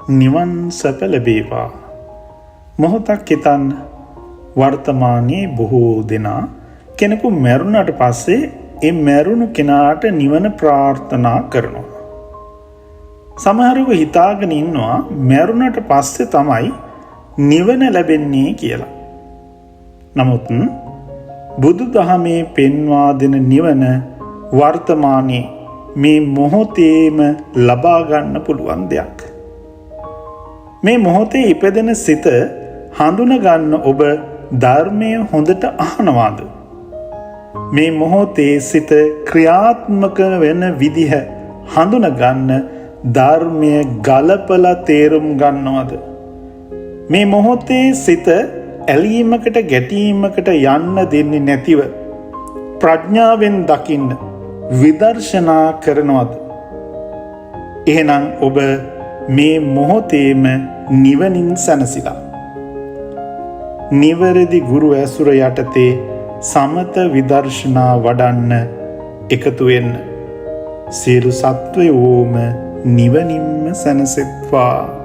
නිවන් සැප ලැබේවා. මොහොතක් හිතන්න, වර්තමානයේ බොහෝ දෙනා කෙනෙකු මැරුණට පස්සේ ඒ මැරුණු කෙනාට නිවන ප්‍රාර්ථනා කරනවා. සමහරව හිතාගෙන ඉන්නවා මැරුණට පස්සේ තමයි නිවන ලැබෙන්නේ කියලා. නමුත් බුදු දහමේ පෙන්වා දෙන නිවන වර්තමානයේ මේ මොහොතේම ලබා ගන්න පුළුවන් දෙයක්. මේ මොහොතේ ඉපදෙන සිත හඳුනගන්න ඔබ ධර්මය හොඳට අහනවාද? මේ මොහොතේ සිත ක්‍රියාත්මක වෙන විදිහ හඳුනගන්න ධර්මය ගලපලා තේරුම් ගන්නවද? මේ මොහොතේ සිත ඇලීමකට ගැටීමකට යන්න දෙන්නේ නැතිව ප්‍රඥාවෙන් දකින්න විදර්ශනා කරනවද? එහෙනම් ඔබ මේ මොහොතේම නිවනින් සැනසීලා නිවැරදි ගුරු ඇසුර යටතේ සමත විදර්ශනා වඩන්න එකතු වෙන්න. සියලු සත්වයෝම නිවනින්ම සැනසෙත්වා.